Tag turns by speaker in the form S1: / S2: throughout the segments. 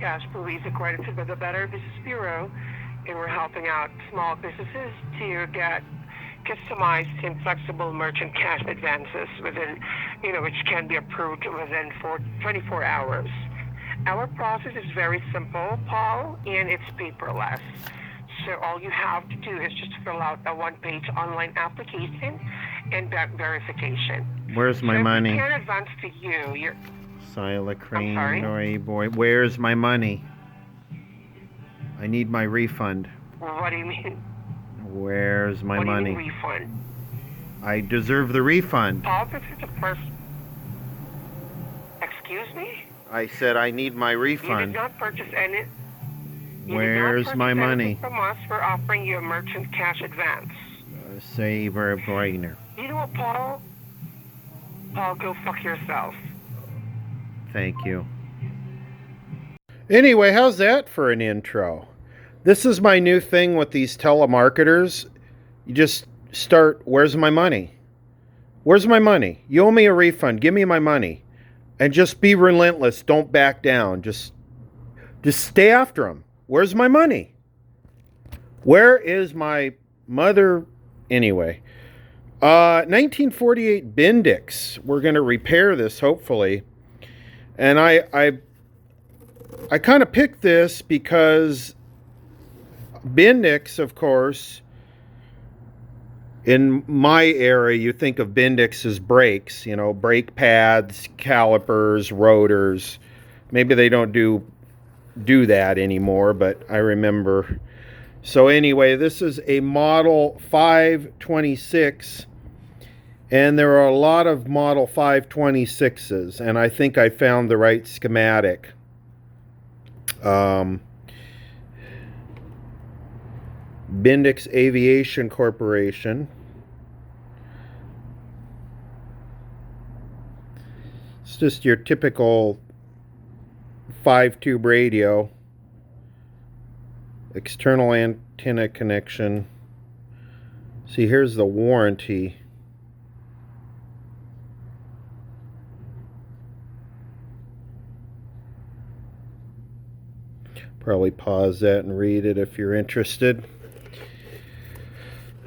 S1: Cash Police accredited by the Better Business Bureau, and we're helping out small businesses to get customized and flexible merchant cash advances within, which can be approved within 24 hours. Our process is very simple, Paul, and it's paperless. So all you have to do is just fill out a one-page online application and bank verification.
S2: Where's my money?
S1: We can advance to you.
S2: Silacrane, boy. Where's my money? I need my refund.
S1: What do you mean?
S2: Where's my money?
S1: What do you mean refund?
S2: I deserve the refund.
S1: Paul, this is the first... Excuse me?
S2: I said I need my refund.
S1: You did not purchase any...
S2: Where's my money?
S1: From us, we're offering you a merchant cash advance.
S2: Saver brainer.
S1: You know what, Paul? Paul, go fuck yourself.
S2: Thank you. Anyway, how's that for an intro? This is my new thing with these telemarketers. You just start, where's my money? Where's my money? You owe me a refund. Give me my money. And just be relentless. Don't back down. Just stay after them. Where's my money? Where is my mother? Anyway, 1948 Bendix. We're going to repair this, hopefully. And I kind of picked this because Bendix, of course, in my area, you think of Bendix as brakes, brake pads, calipers, rotors. Maybe they don't do that anymore, but I remember. So anyway, this is a model 526, and there are a lot of model 526s, and I think I found the right schematic. Bendix Aviation Corporation. It's just your typical 5-tube radio, external antenna connection. See, here's the warranty. Probably pause that and read it if you're interested.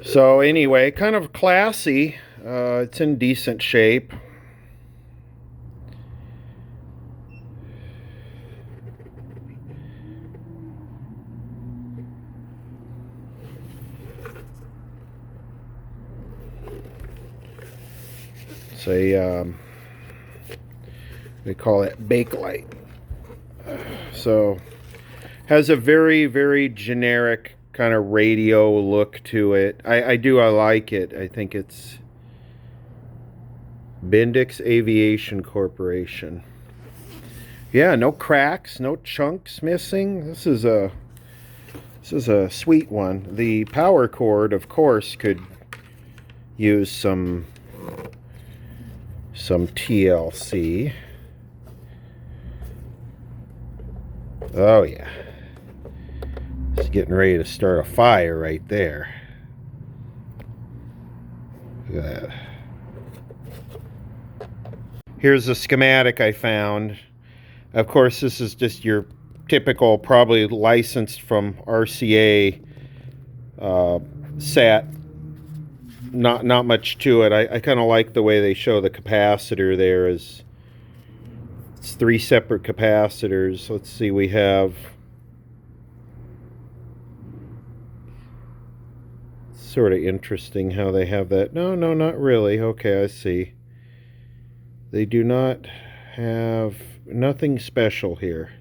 S2: So anyway, kind of classy. It's in decent shape. It's a, we call it Bakelite. So, has a very, very generic kind of radio look to it. I like it. I think it's Bendix Aviation Corporation. Yeah, no cracks, no chunks missing. This is a sweet one. The power cord, of course, could use some TLC. Oh yeah. It's getting ready to start a fire right there. Look at that. Here's a schematic I found. Of course, this is just your typical, probably licensed from RCA set. Not much to it. I kind of like the way they show the capacitor there. It's 3 separate capacitors. Let's see, we have... Sort of interesting how they have that. No, not really. Okay, I see. They do not have nothing special here.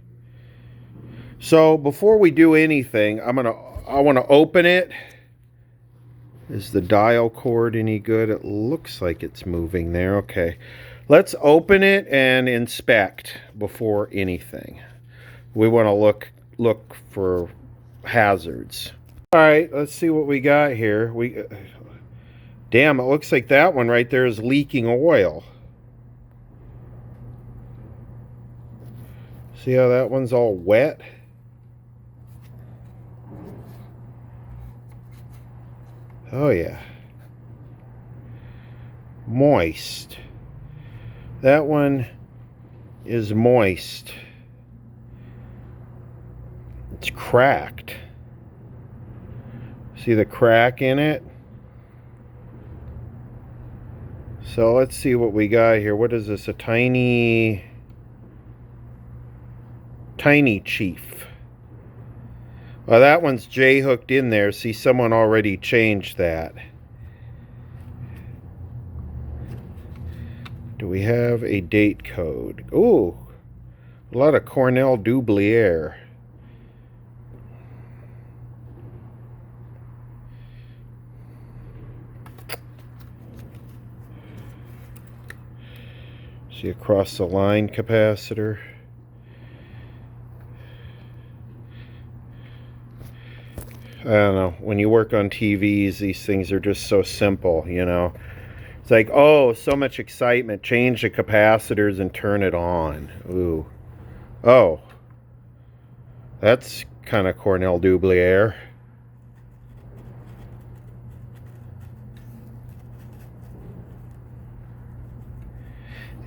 S2: So before we do anything, I want to open it. Is the dial cord any good? It looks like it's moving there. Okay, let's open it and inspect before anything. We want to look for hazards. All right, let's see what we got here. Damn, it looks like that one right there is leaking oil. See how that one's all wet? Oh yeah. Moist. That one is moist. It's cracked. See the crack in it? So let's see what we got here. What is this? A tiny Chief. Well, that one's J-hooked in there. See, someone already changed that. Do we have a date code? Ooh, a lot of Cornell Dublier. See, across the line capacitor. I don't know. When you work on TVs, these things are just so simple, you know. It's like, oh, so much excitement. Change the capacitors and turn it on. Ooh. Oh. That's kind of Cornell Dublier.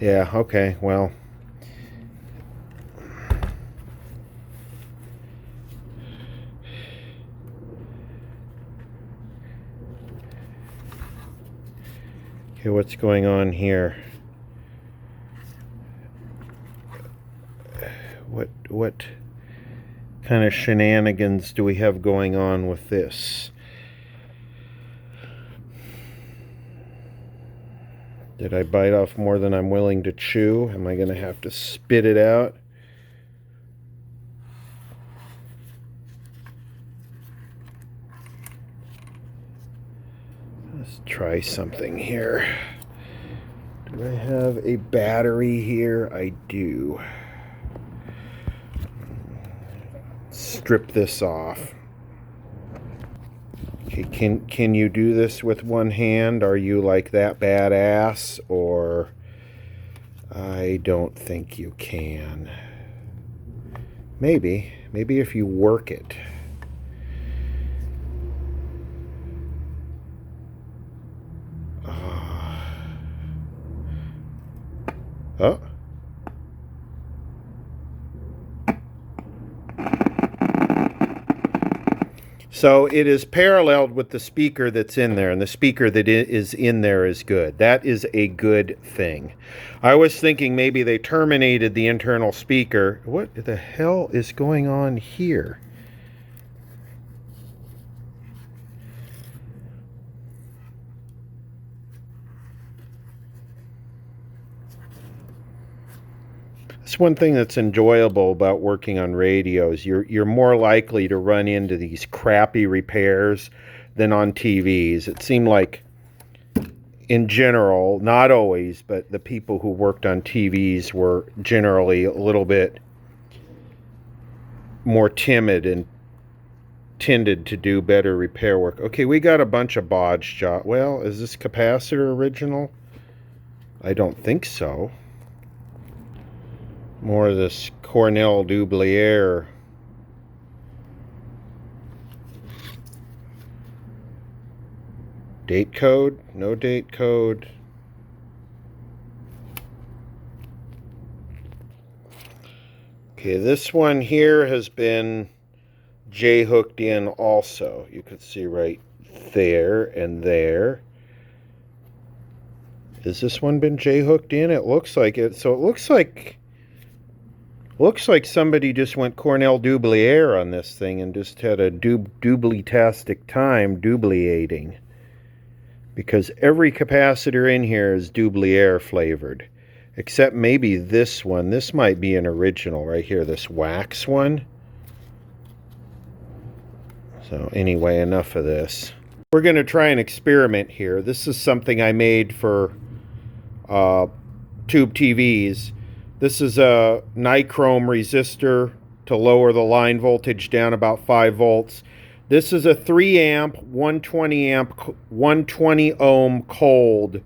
S2: Yeah, okay, well. Okay, what's going on here? What kind of shenanigans do we have going on with this? Did I bite off more than I'm willing to chew? Am I going to have to spit it out? Let's try something here. Do I have a battery here? I do. Strip this off. Okay, can you do this with one hand? Are you like that badass? Or I don't think you can. Maybe if you work it. Oh. So it is paralleled with the speaker that's in there, and the speaker that is in there is good. That is a good thing. I was thinking maybe they terminated the internal speaker. What the hell is going on here? That's one thing that's enjoyable about working on radios. You're more likely to run into these crappy repairs than on TVs. It seemed like, in general, not always, but the people who worked on TVs were generally a little bit more timid and tended to do better repair work. Okay, we got a bunch of bodge job. Well, is this capacitor original? I don't think so. More of this Cornell Dublier. Date code? No date code. Okay, this one here has been J-hooked in also. You could see right there and there. Has this one been J-hooked in? It looks like it. So it looks like somebody just went Cornell Dublier on this thing and just had a dublitastic time dupliating. Because every capacitor in here is Dublier flavored. Except maybe this one. This might be an original right here, this wax one. So anyway, enough of this. We're going to try an experiment here. This is something I made for tube TVs. This is a nichrome resistor to lower the line voltage down about 5 volts. This is a 3 amp, 120 ohm cold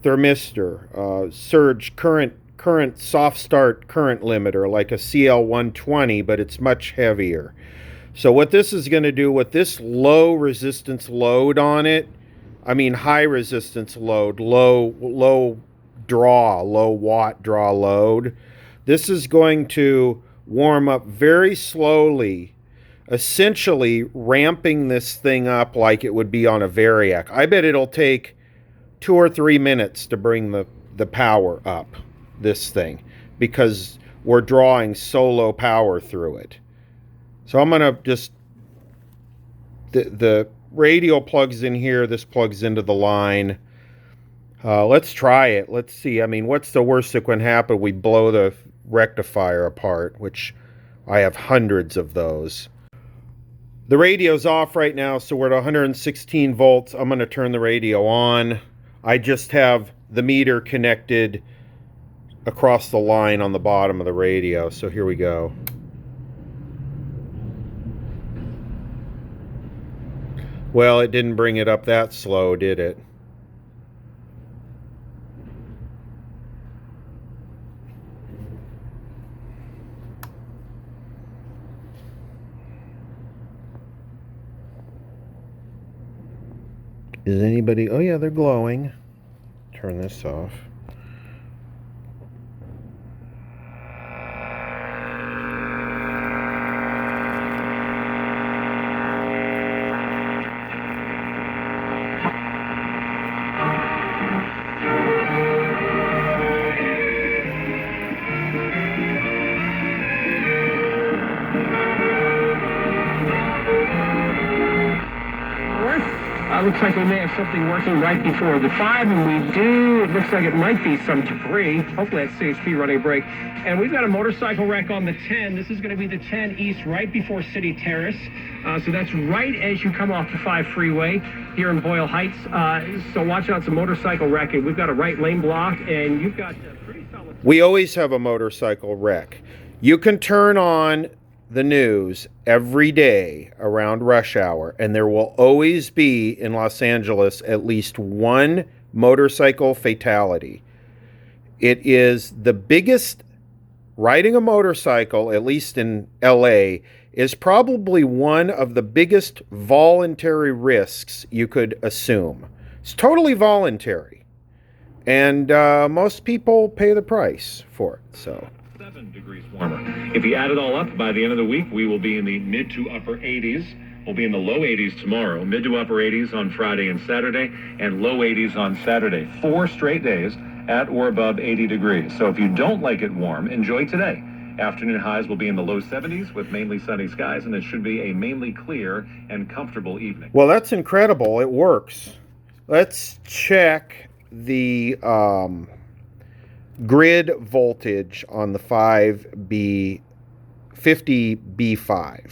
S2: thermistor, surge current soft start current limiter, like a CL120, but it's much heavier. So what this is going to do with this low resistance load on it, I mean high resistance load, low watt draw load, this is going to warm up very slowly essentially ramping this thing up like it would be on a Variac. I bet it'll take 2 or 3 minutes to bring the power up, this thing, because we're drawing so low power through it. So I'm going to just, the radio plugs in here, this plugs into the line. Let's try it. Let's see. I mean, what's the worst that can happen? We blow the rectifier apart, which I have hundreds of those. The radio's off right now, so we're at 116 volts. I'm going to turn the radio on. I just have the meter connected across the line on the bottom of the radio. So here we go. Well, it didn't bring it up that slow, did it? Is anybody... Oh, yeah, they're glowing. Turn this off.
S3: Looks like we may have something working right before the 5, and we do. It looks like it might be some debris. Hopefully that's CHP running a break. And we've got a motorcycle wreck on the 10. This is going to be the 10 East right before City Terrace. So that's right as you come off the 5 freeway here in Boyle Heights. So watch out, it's a motorcycle wreck. And we've got a right lane block, and you've got pretty solid...
S2: We always have a motorcycle wreck. You can turn on the news every day around rush hour, and there will always be in Los Angeles at least one motorcycle fatality. It is the biggest. Riding a motorcycle, at least in LA, is probably one of the biggest voluntary risks you could assume. It's totally voluntary, and most people pay the price for it. So
S4: 7 degrees warmer. If you add it all up, by the end of the week, we will be in the mid to upper 80s. We'll be in the low 80s tomorrow, mid to upper 80s on Friday and Saturday, and low 80s on Saturday. 4 straight days at or above 80 degrees. So if you don't like it warm, enjoy today. Afternoon highs will be in the low 70s with mainly sunny skies, and it should be a mainly clear and comfortable evening.
S2: Well, that's incredible. It works. Let's check the grid voltage on the 50B5.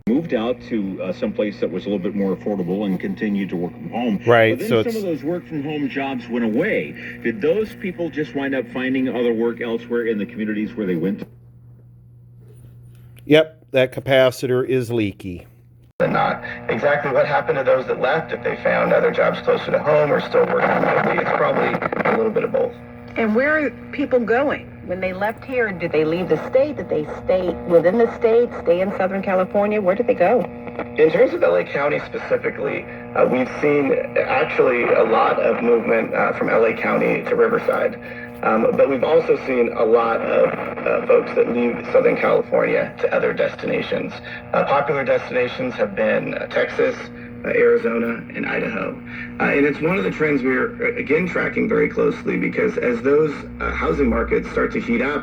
S5: Moved out to someplace that was a little bit more affordable and continued to work from home.
S2: Right.
S5: But then
S2: So
S5: some of those work from home jobs went away. Did those people just wind up finding other work elsewhere in the communities where they went to?
S2: Yep, that capacitor is leaky.
S6: And not exactly what happened to those that left, if they found other jobs closer to home or still working remotely. It's probably a little bit of both.
S7: And where are people going? When they left here, did they leave the state? Did they stay within the state, stay in Southern California? Where did they go?
S6: In terms of LA County specifically, we've seen actually a lot of movement from LA County to Riverside. But we've also seen a lot of folks that leave Southern California to other destinations. Popular destinations have been Texas, Arizona, and Idaho. And it's one of the trends we're, again, tracking very closely, because as those housing markets start to heat up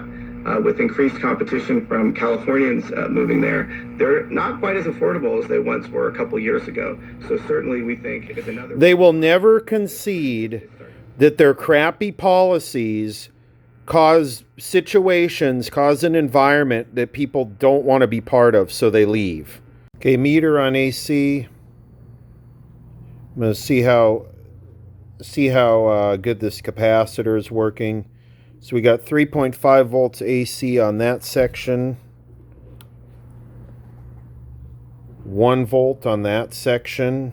S6: with increased competition from Californians moving there, they're not quite as affordable as they once were a couple years ago. So certainly we think it's another...
S2: They will never concede that their crappy policies cause situations, cause an environment that people don't want to be part of, so they leave. Okay, meter on AC. I'm going to see how good this capacitor is working. So we got 3.5 volts AC on that section. 1 volt on that section.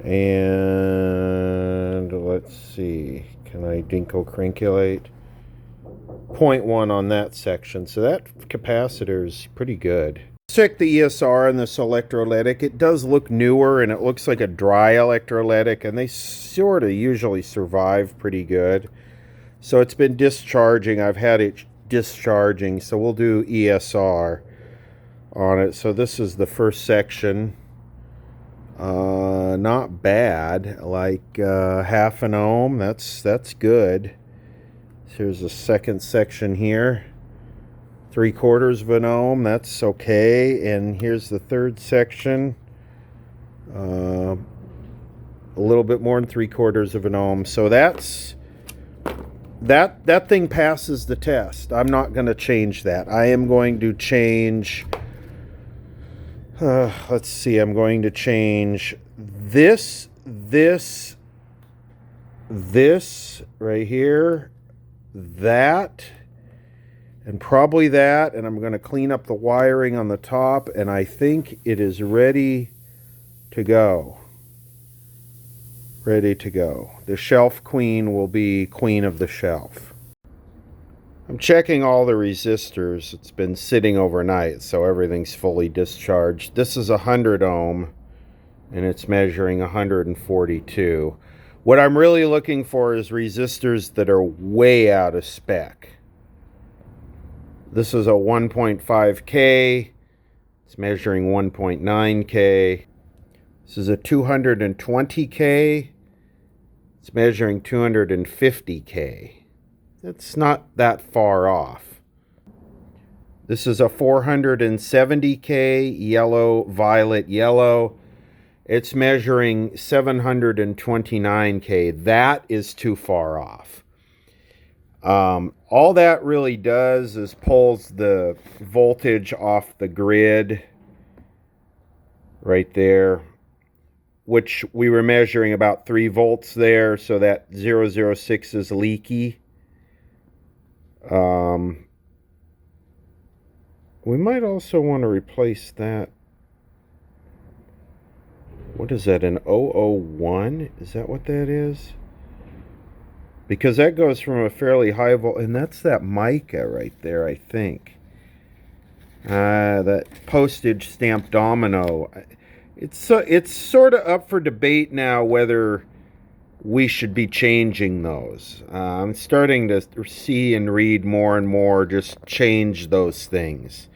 S2: And let's see. Can I dinko crankulate? 0.1 on that section. So that capacitor is pretty good. Check the ESR on this electrolytic. It does look newer, and it looks like a dry electrolytic, and they sort of usually survive pretty good. So it's been discharging. I've had it discharging, so we'll do ESR. on it. So this is the first section. Not bad, like half an ohm. That's good. Here's the second section here, 3/4 of an ohm. That's okay. And here's the third section, a little bit more than 3/4 of an ohm. So that thing passes the test. I'm not going to change that. I am going to change. Let's see. I'm going to change this right here, that, and probably that, and I'm going to clean up the wiring on the top, and I think it is ready to go. Ready to go. The shelf queen will be queen of the shelf. I'm checking all the resistors. It's been sitting overnight, so everything's fully discharged. This is 100 ohm, and it's measuring 142. What I'm really looking for is resistors that are way out of spec. This is a 1.5K. It's measuring 1.9K. This is a 220K. It's measuring 250K. It's not that far off. This is a 470K, yellow, violet, yellow. It's measuring 729K. That is too far off. All that really does is pulls the voltage off the grid right there, which we were measuring about 3 volts there, so that 006 is leaky. We might also want to replace that. What is that, an 001? Is that what that is? Because that goes from a fairly high volt, and that's that mica right there, I think. That postage stamp domino. It's sort of up for debate now whether we should be changing those. I'm starting to see and read more and more just change those things.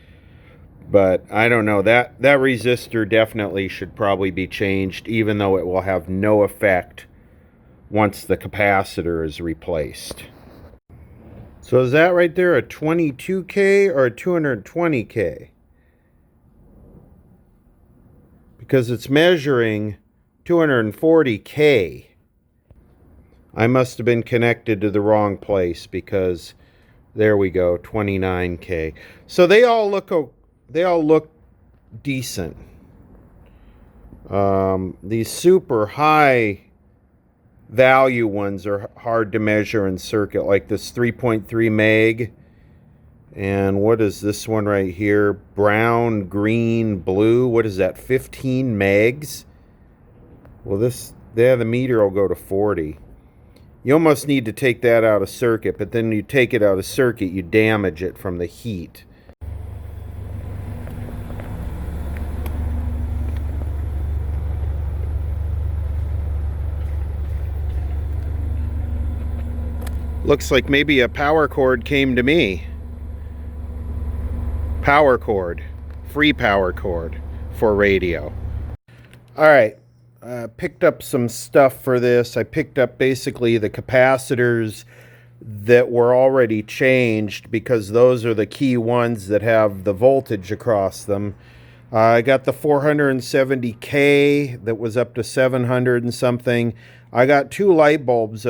S2: But I don't know, that resistor definitely should probably be changed, even though it will have no effect once the capacitor is replaced. So is that right there a 22K or a 220K? Because it's measuring 240K. I must have been connected to the wrong place, because there we go, 29K. So they all look decent. These super high value ones are hard to measure in circuit, like this 3.3 meg. And what is this one right here? Brown, green, blue. What is that? 15 megs? Well, the meter will go to 40. You almost need to take that out of circuit, but then you take it out of circuit, you damage it from the heat. Looks like maybe a power cord came to me. Power cord. Free power cord for radio. Alright. Picked up some stuff for this. I picked up basically the capacitors that were already changed, because those are the key ones that have the voltage across them. I got the 470K that was up to 700 and something. I got 2 light bulbs,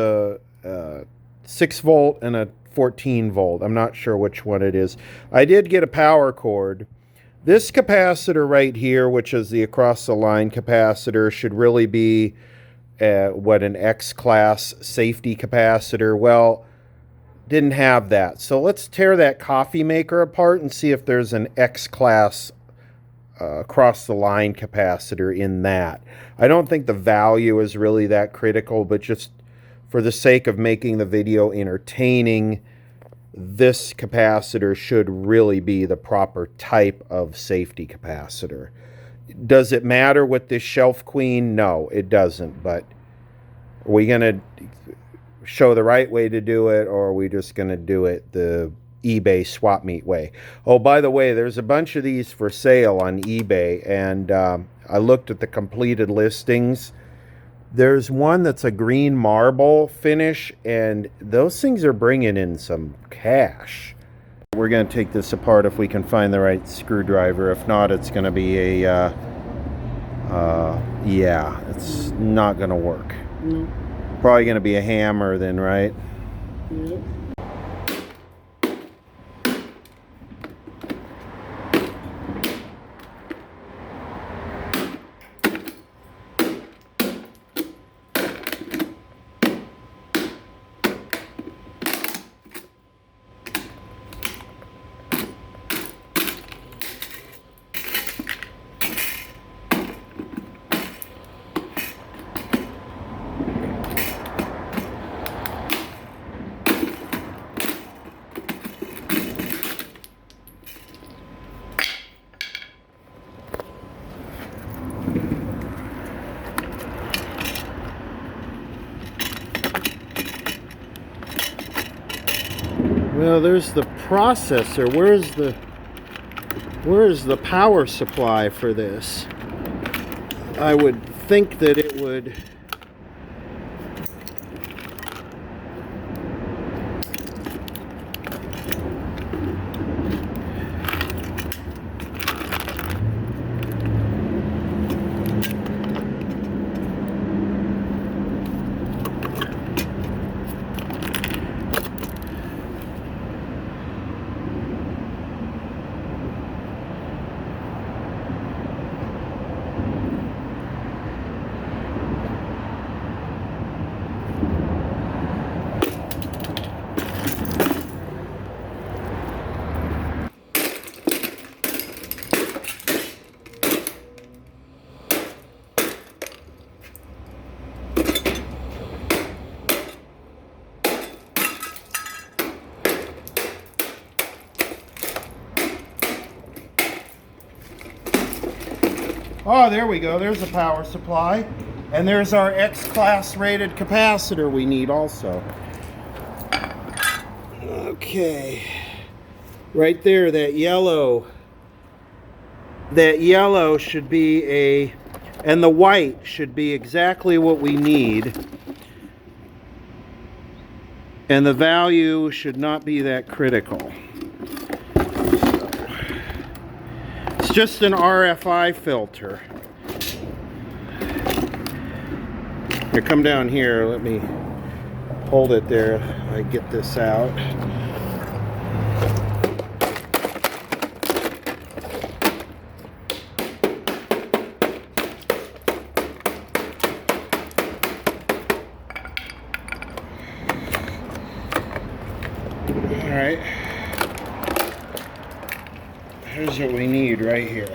S2: 6 volt and a 14 volt. I'm not sure which one it is. I did get a power cord. This capacitor right here, which is the across the line capacitor, should really be an X-class safety capacitor. Well, didn't have that. So let's tear that coffee maker apart and see if there's an X-class across the line capacitor in that. I don't think the value is really that critical, but just for the sake of making the video entertaining, this capacitor should really be the proper type of safety capacitor. Does it matter with this shelf queen? No, it doesn't. But are we going to show the right way to do it, or are we just going to do it the eBay swap meet way. Oh, by the way, there's a bunch of these for sale on eBay, and I looked at the completed listings. There's one that's a green marble finish, and those things are bringing in some cash. We're going to take this apart if we can find the right screwdriver. If not, it's going to be a yeah, it's not going to work.
S8: No.
S2: Probably going to be a hammer then, right?
S8: Yep.
S2: Well, there's the processor. Where's the power supply for this? I would think that it would. Oh, there we go. There's the power supply. And there's our X-class rated capacitor we need also. Okay. Right there, that yellow should be a, and the white should be exactly what we need. And the value should not be that critical. It's just an RFI filter. Here, come down here. Let me hold it there. I get this out. All right. Here's what we need right here.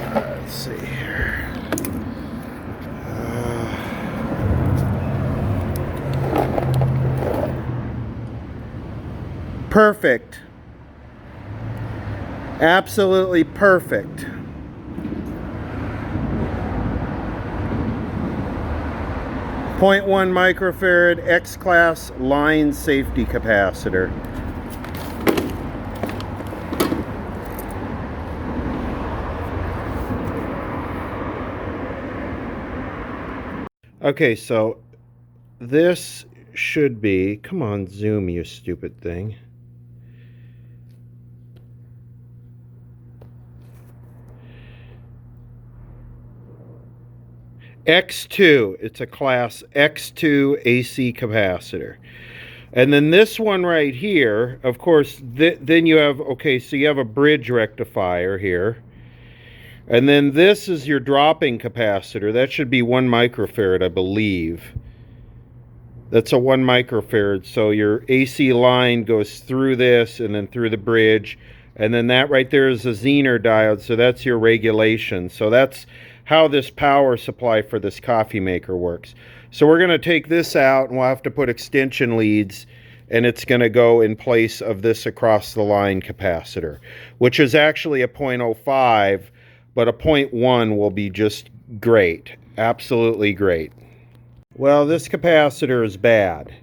S2: Let's see here. Perfect. Absolutely perfect. .1 microfarad X-class line safety capacitor. Okay, so this should be, come on, zoom, you stupid thing. X2, it's a class X2 AC capacitor. And then this one right here, of course, then you have, okay, so you have a bridge rectifier here. And then this is your dropping capacitor. That should be 1 microfarad, I believe. That's a 1 microfarad. So your AC line goes through this and then through the bridge. And then that right there is a Zener diode. So that's your regulation. So that's how this power supply for this coffee maker works. So we're going to take this out and we'll have to put extension leads, and it's going to go in place of this across the line capacitor, which is actually a 0.05, but a 0.1 will be just great. Absolutely great. Well, this capacitor is bad.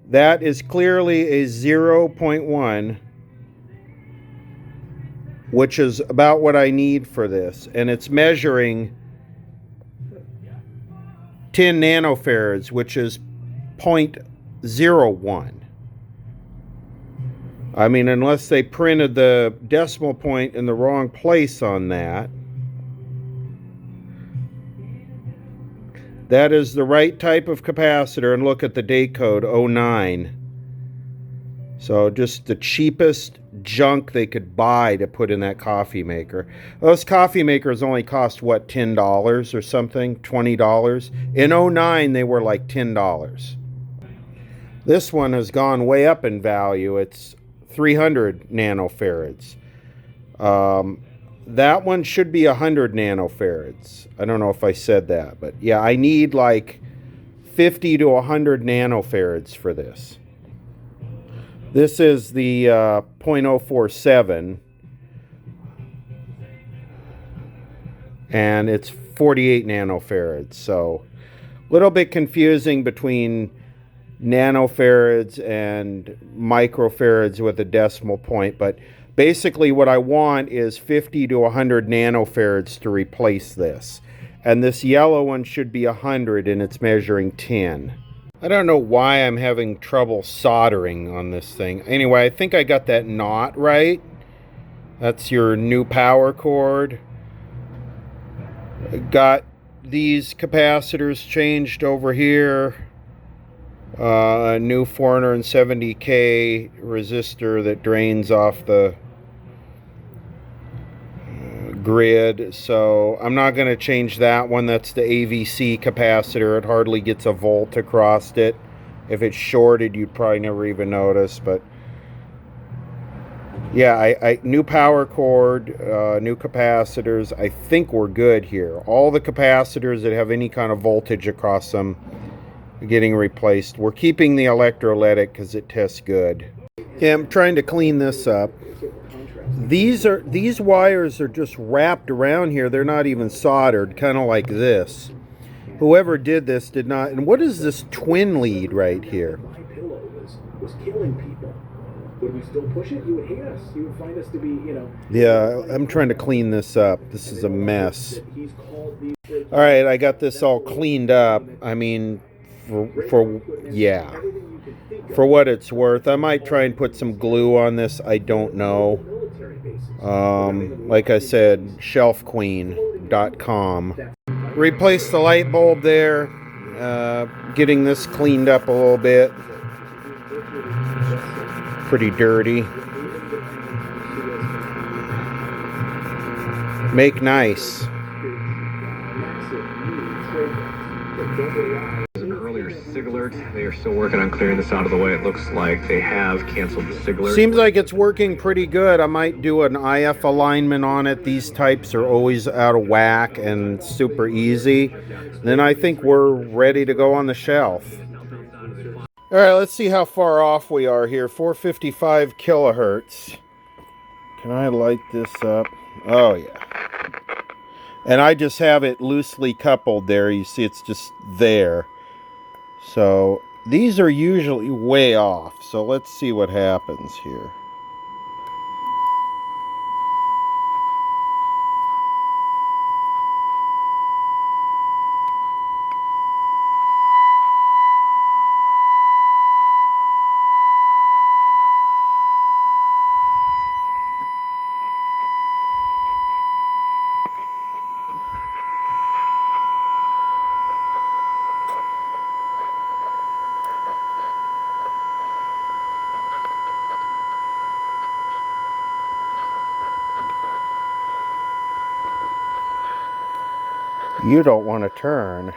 S2: That is clearly a 0.1, which is about what I need for this. And it's measuring 10 nanofarads, which is 0.01. I mean, unless they printed the decimal point in the wrong place on that. That is the right type of capacitor, and look at the date code, 09. So just the cheapest junk they could buy to put in that coffee maker. Those coffee makers only cost, what, $10 or something? $20? In 09, they were like $10. This one has gone way up in value. It's 300 nanofarads. That one should be 100 nanofarads. I don't know if I said that, but yeah, I need like 50 to 100 nanofarads for this. This is the 0.047, and it's 48 nanofarads. So a little bit confusing between nanofarads and microfarads with a decimal point, but basically what I want is 50 to 100 nanofarads to replace this. And this yellow one should be 100, and it's measuring 10. I don't know why I'm having trouble soldering on this thing. Anyway, I think I got that knot right. That's your new power cord. Got these capacitors changed over here. A new 470K resistor that drains off the grid, so I'm not going to change that one. That's the AVC capacitor. It hardly gets a volt across it. If it's shorted, you'd probably never even notice. But yeah, I new power cord, new capacitors. I think we're good here. All the capacitors that have any kind of voltage across them are getting replaced. We're keeping the electrolytic because it tests good. Okay, I'm trying to clean this up. These wires are just wrapped around here. They're not even soldered, kind of like this. Whoever did this did not. And what is this twin lead right here?
S8: My pillow was killing people. Would we still push it? You would hate us. You would find us to be, you know.
S2: Yeah, I'm trying to clean this up. This is a mess. All right, I got this all cleaned up. I mean, for what it's worth. I might try and put some glue on this. I don't know. Like I said, shelfqueen.com. Replace the light bulb there. Getting this cleaned up a little bit. Pretty dirty. Make nice.
S3: Earlier SIG alert. They are still working on clearing this out of the way. It looks like they have canceled the SIG alert.
S2: Seems like it's working pretty good. I might do an IF alignment on it. These types are always out of whack and super easy. Then I think we're ready to go on the shelf. All right, let's see how far off we are here. 455 kilohertz. Can I light this up? Oh, yeah. And I just have it loosely coupled there. You see it's just there. So these are usually way off. So let's see what happens here. You don't want to turn.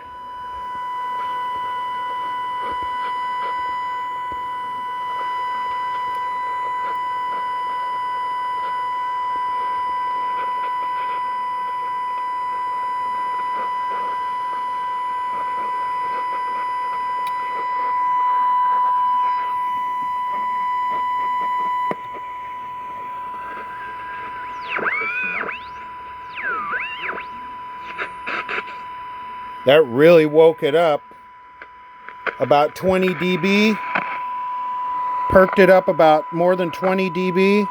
S2: That really woke it up. About 20 dB. Perked it up about more than 20 dB.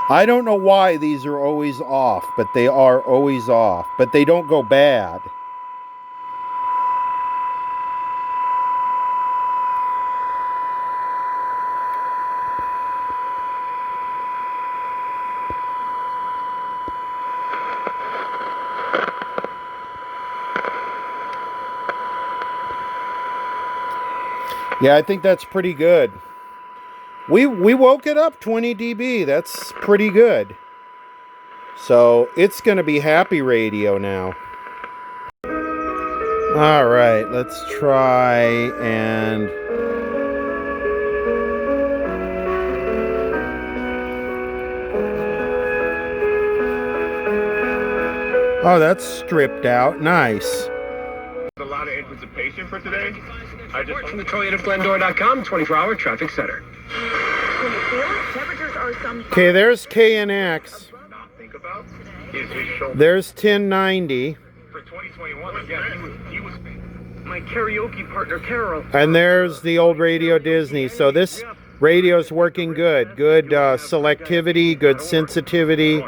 S2: I don't know why these are always off, but they are always off. But they don't go bad. Yeah, I think that's pretty good. We woke it up 20 dB. That's pretty good. So it's going to be happy radio now. All right, let's try and... Oh, that's stripped out. Nice.
S9: A lot of anticipation for today. I just
S3: From the ToyotaGlendora.com 24-hour traffic center.
S2: Okay, there's KNX.
S9: not think about is his shoulder.
S2: There's 1090.
S9: For 2021, yeah, he was my karaoke partner Carol.
S2: And there's the old Radio Disney. So this radio's working good. Good selectivity, good sensitivity.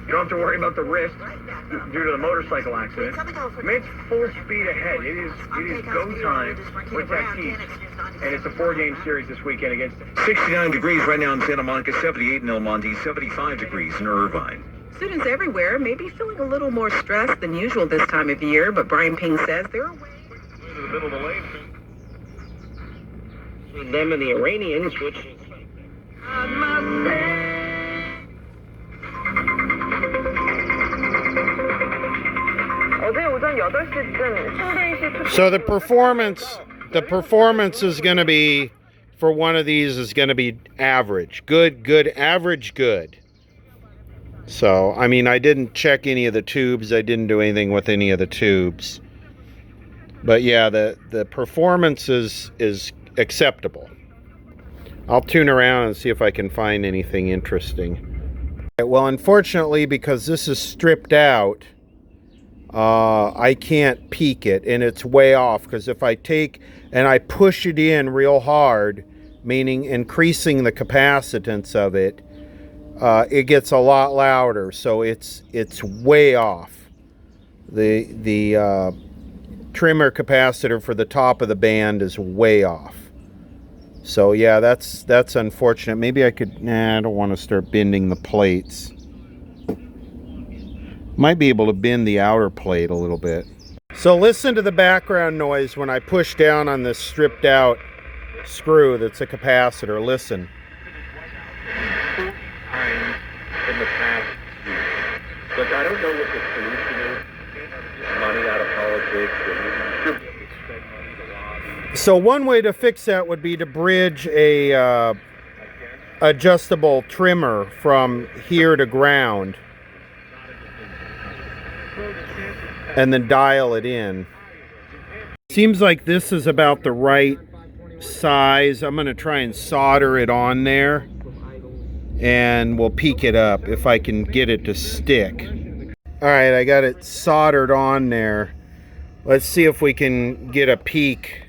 S9: You don't have to worry about the wrist due to the motorcycle accident. It's full speed ahead. It is go time with that team. And it's a 4-game series this weekend against
S5: 69 degrees right now in Santa Monica, 78 in El Monte, 75 degrees in Irvine.
S7: Students everywhere may be feeling a little more stressed than usual this time of year, but Brian Ping says there are ways.
S9: to the middle of the lane.
S3: Between them and the Iranians, which is...
S2: So the performance is going to be, for one of these, is going to be average. Good, average, good. So, I mean, I didn't check any of the tubes. I didn't do anything with any of the tubes. But yeah, the performance is acceptable. I'll tune around and see if I can find anything interesting. Well, unfortunately, because this is stripped out, I can't peak it, and it's way off, because if I take and I push it in real hard, meaning increasing the capacitance of it, it gets a lot louder, so it's way off. The trimmer capacitor for the top of the band is way off. So yeah, that's unfortunate. Maybe I could, I don't want to start bending the plates. Might be able to bend the outer plate a little bit. So listen to the background noise when I push down on this stripped out screw that's a capacitor. Listen.
S9: In the past, look, I don't know what the solution is. Money out of politics.
S2: So one way to fix that would be to bridge a adjustable trimmer from here to ground, and then dial it in. Seems like this is about the right size. I'm going to try and solder it on there, and we'll peak it up if I can get it to stick. Alright, I got it soldered on there. Let's see if we can get a peak.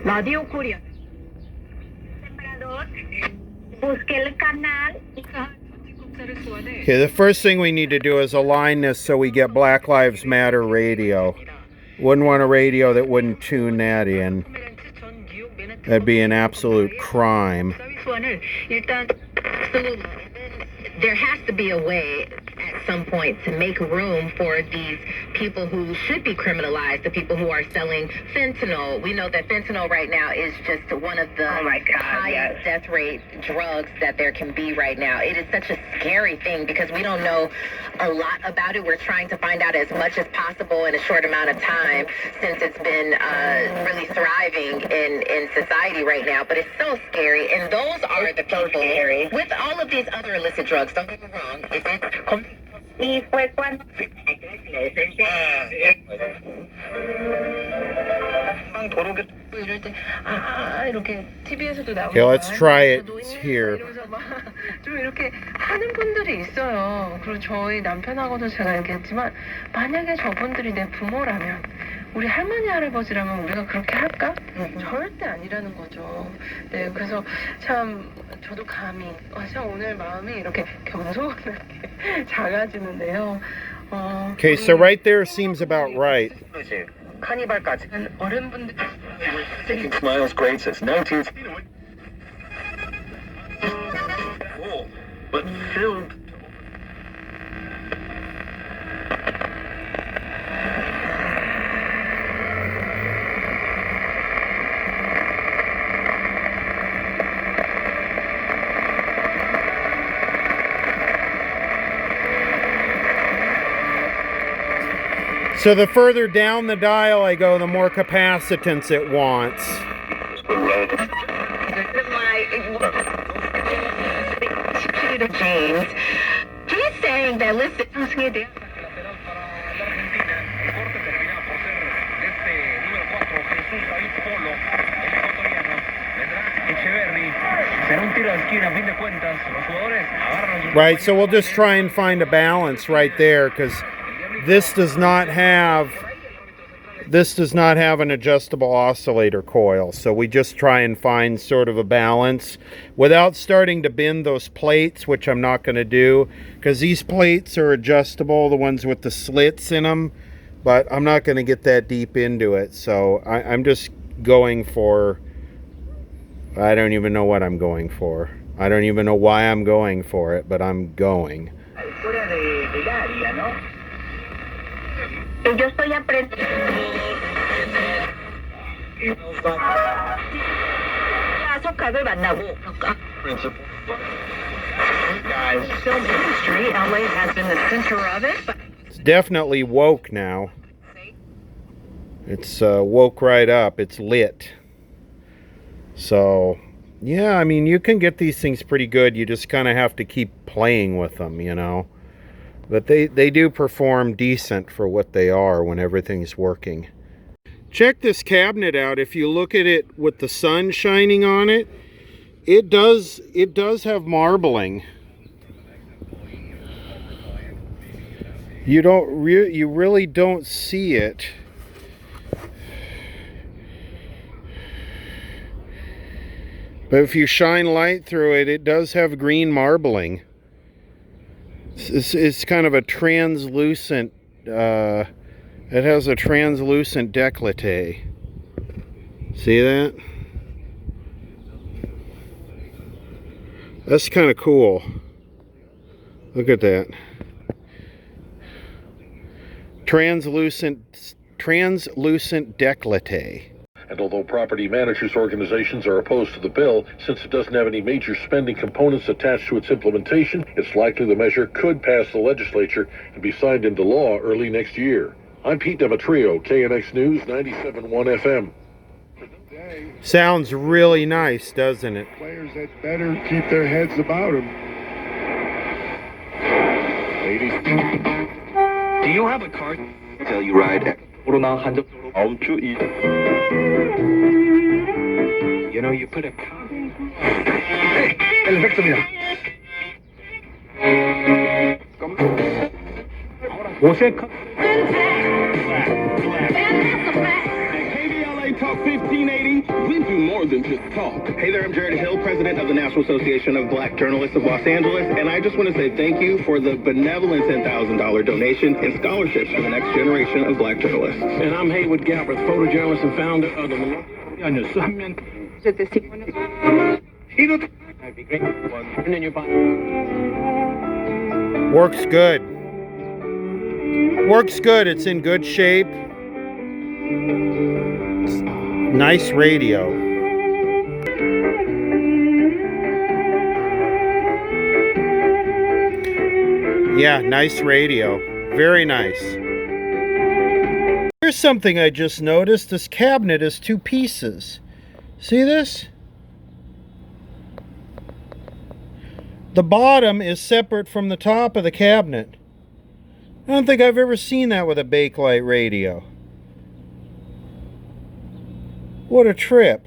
S10: 라디오 코리아.
S2: Okay, the first thing we need to do is align this so we get Black Lives Matter radio. Wouldn't want a radio that wouldn't tune that in. That'd be an absolute crime.
S10: There has to be a way at some point to make room for these people who should be criminalized, the people who are selling fentanyl. We know that fentanyl right now is just one of the highest death rate drugs that there can be right now. It is such a scary thing because we don't know a lot about it. We're trying to find out as much as possible in a short amount of time since it's been really thriving in society right now. But it's so scary, and those are the people with all of these other illicit drugs. Don't get me wrong. If it's Y fue cuando... 이럴 때 이렇게 TV에서도 나오니까
S2: Okay, let's try it here.
S10: 이러면서 막 좀 이렇게 하는 분들이 있어요. 그리고 저희 남편하고도 제가 얘기했지만 만약에 저분들이 내 부모라면 우리 할머니 할아버지라면 우리가 그렇게 할까? 절대 아니라는 거죠. 네, 그래서 참 저도 감히 참 오늘 마음이 이렇게 겸손하게 작아지는데요.
S2: Okay, so right there seems about right.
S10: 카니발까지 어른분들
S9: Making smiles great since 19... Cool, but filled...
S2: So the further down the dial I go, the more capacitance it wants.
S10: James, he's saying that listen.
S2: Right, so we'll just try and find a balance right there, because this does not have an adjustable oscillator coil, so we just try and find sort of a balance without starting to bend those plates, which I'm not going to do, because these plates are adjustable, the ones with the slits in them, but I'm not going to get that deep into it, so I'm just going for, I don't even know what I'm going for. I don't even know why I'm going for it, but I'm going.
S10: Yo estoy aprendiendo. 속학을 만나고. Film industry, LA has been the center of it.
S2: It's definitely woke now. It's woke right up. It's lit. So, yeah, I mean, you can get these things pretty good. You just kind of have to keep playing with them, you know. But they do perform decent for what they are when everything's working. Check this cabinet out. If you look at it with the sun shining on it, it does have marbling. You really don't see it. But if you shine light through it, it does have green marbling. It's kind of a translucent, it has a translucent décolleté. See that? That's kind of cool. Look at that. Translucent décolleté.
S11: And although property managers' organizations are opposed to the bill, since it doesn't have any major spending components attached to its implementation, it's likely the measure could pass the legislature and be signed into law early next year. I'm Pete Demetrio, KNX News, 97.1 FM.
S2: Sounds really nice, doesn't it?
S12: Players that better keep their heads about them. Ladies.
S9: Do you have a car?
S13: Tell you ride. You know, you put a...
S9: Hey, el efecto, mira.
S14: KBLA Talk 1580, we do more than just talk. Hey there, I'm Jared Hill, president of the National Association of Black Journalists of Los Angeles, and I just want to say thank you for the benevolent $10,000 donation and scholarships for the next generation of black journalists.
S9: And I'm Haywood Galbraith, photojournalist and founder of the...
S2: Works good. Works good. It's in good shape. It's nice radio. Yeah, nice radio. Very nice. Here's something I just noticed. This cabinet is two pieces. See this? The bottom is separate from the top of the cabinet. I don't think I've ever seen that with a Bakelite radio. What a trip.